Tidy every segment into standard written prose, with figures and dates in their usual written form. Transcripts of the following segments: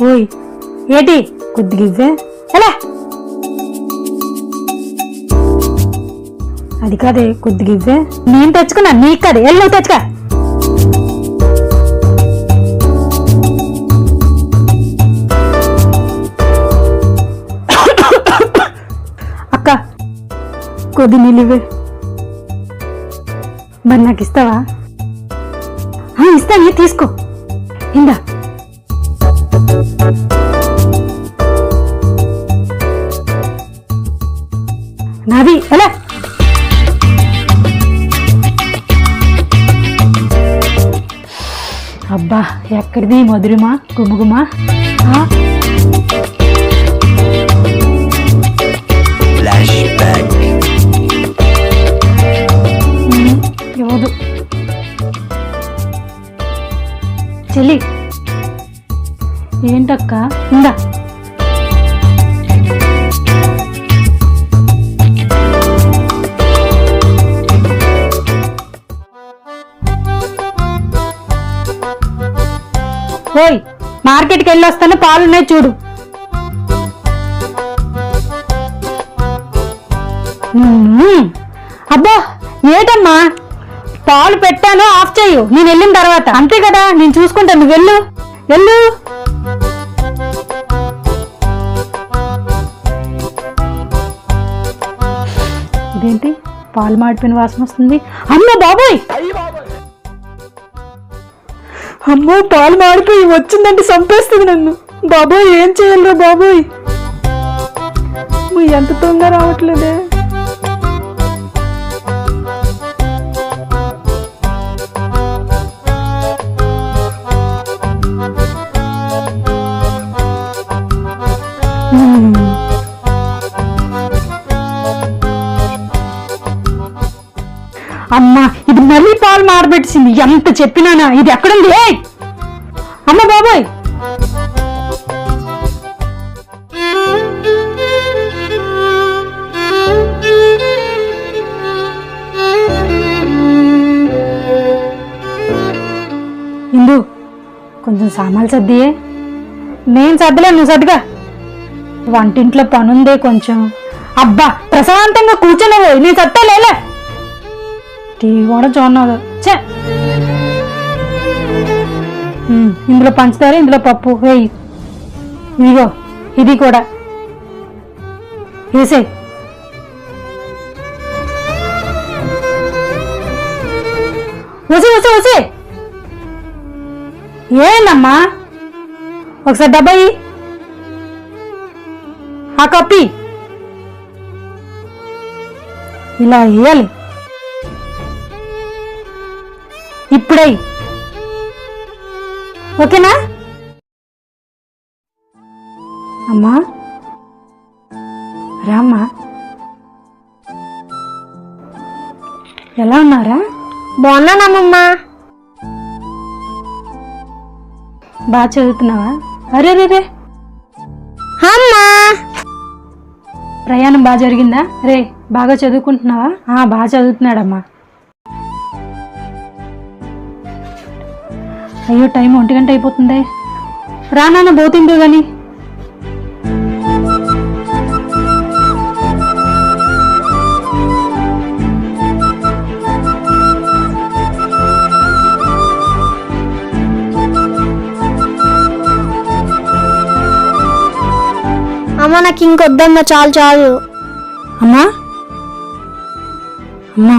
ఓయ్ ఏటి కొద్దిగా ఇవ్వే. ఎలా అది కాదే కొద్దిగా ఇవ్వే. నేను తెచ్చుకున్నా నీకు కాదే. ఎల్లు తెచ్చుకా. అక్క కొద్ది నీళ్ళు ఇవ్వే. మరి నాకు ఇస్తావా? ఇస్తాను, తీసుకో. ఇందా నాది. ఎలా అబ్బా ఎక్కడిది మధురిమా గుమగుమా? ఇవ్వదు చెల్లి. ఏంటక్క? ఇందా ఓయ్ మార్కెట్కి వెళ్ళి వస్తాను, పాలున్నాయి చూడు. అబ్బా ఏటమ్మా, పాలు పెట్టాను, ఆఫ్ చేయు. నేను వెళ్ళిన తర్వాత అంతే కదా, నేను చూసుకుంటాను. నువ్వు వెళ్ళు వెళ్ళు. ఇదేంటి పాలు మాడిపోయిన వాసన వస్తుంది? అమ్మో బాబోయ్, అమ్మో పాలు మాడిపోయి వచ్చిందంటే చంపేస్తుంది నన్ను. బాబోయ్ ఏం చేయాలరా బాబోయ్, ఎంత తొందర రావట్లేదే. అమ్మా ఇది మళ్ళీ పాలు మారబెట్టింది. ఎంత చెప్పినానా, ఇది ఎక్కడుంది? అమ్మ బాబోయ్, ఇందు కొంచెం సామాన్లు సర్దియే. నేను సర్దలే, నువ్వు సర్దుగా. వంటింట్లో పనుందే కొంచెం. అబ్బా ప్రశాంతంగా కూర్చోలేవు, నీ సత్తా లేలే. టీవీ కూడా చూడదు. చే ఇందులో పంచదార, ఇందులో పప్పు వేయి. ఇదిగో ఇది కూడా వేసే. వసే వసే వసే. ఏందమ్మా, ఒకసారి డబ్బాయి ఆ కప్పి ఇలా వేయాలి. ఇప్పుడే ఓకేనా? అమ్మా రామ్మా, ఎలా ఉన్నారా? బాగున్నానమ్మమ్మా. బాగా చదువుతున్నావా? అరే రే రే అమ్మా, ప్రయాణం బాగా జరిగిందా? రే బాగా చదువుకుంటున్నావా? బాగా చదువుతున్నాడమ్మా. అయ్యో టైం 1 గంట అయిపోతుంది. రా నాన్న పోతుందో గాని. అమ్మ నాకు ఇంకొద్దమ్మా, చాలు చాలు. అమ్మా అమ్మా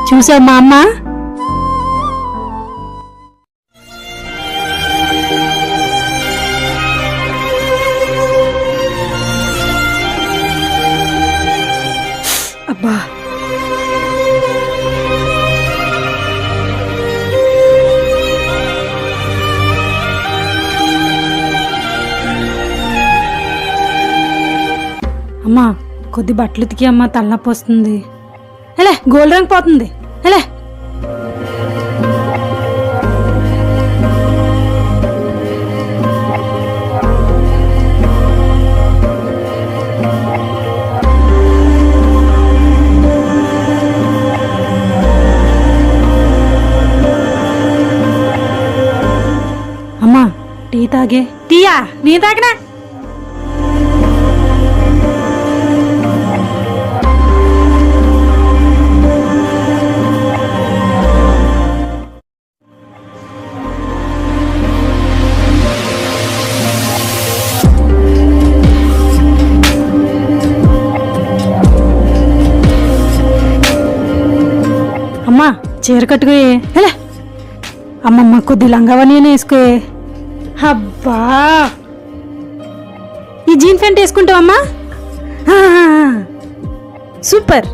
చూసావు మా అమ్మ? అబ్బా అమ్మా కొద్ది బట్టలు ఉతికి అమ్మ, తలనొప్పి వస్తుంది. ఎలా గోల్డ్ రంగు పోతుంది. ఎలా తాగే తీయా నీ తాగనా అమ్మా చీర కట్టుకోయే ఎలా అమ్మమ్మ కొద్ది లంగావని వేసుకోయే అబ్బా ఈ జీన్స్ ప్యాంట్ వేసుకుంటావమ్మా ఆ, సూపర్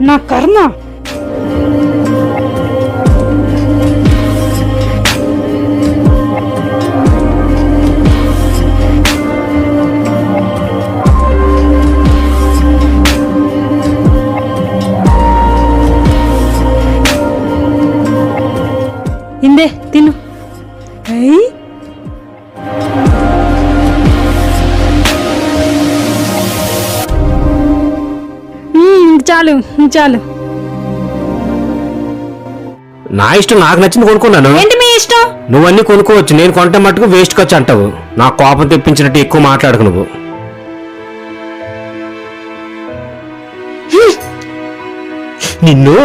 నా కర్మ ఇందే తిను అయ్యి చాలు చాలు నా ఇష్టం, నాకు నచ్చింది కొనుక్కున్నాను. ఏంటి మీ ఇష్టం? నువ్వన్నీ కొనుక్కోవచ్చు, నేను కొంటే మట్టుకు వేస్ట్ ఖర్చు అంటావు. నా కోపం తెప్పించినట్టు ఎక్కువ మాట్లాడకు నువ్వు. నిన్ను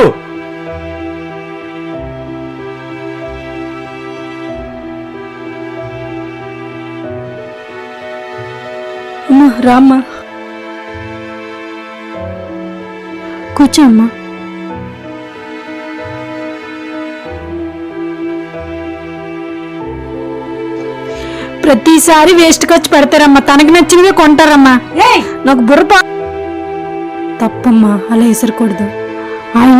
అమ్మా రామ్మా కూర్చో అమ్మా. ప్రతిసారి వేస్ట్ ఖర్చు పెడతారమ్మా, తనకి నచ్చినవే కొంటారమ్మా. నాకు బుర్ర తప్పమ్మా, అలా విసరకూడదు. ఆయన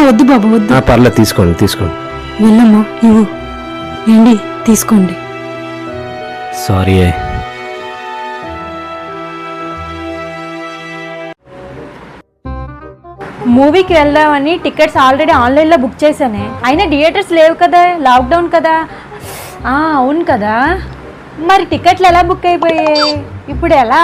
వద్దు బాబు వద్దు. పర్లేదు, తీసుకోండి తీసుకోండి. వెళ్ళమ్మా, ఇవ్వు. ఏంటి తీసుకోండి. సారీ. మూవీకి వెళ్దామని టికెట్స్ ఆల్రెడీ ఆన్లైన్లో బుక్ చేశానే, అయినా థియేటర్స్ లేవు కదా, లాక్డౌన్ కదా. అవును కదా, మరి టికెట్లు ఎలా బుక్ అయిపోయాయి, ఇప్పుడు ఎలా?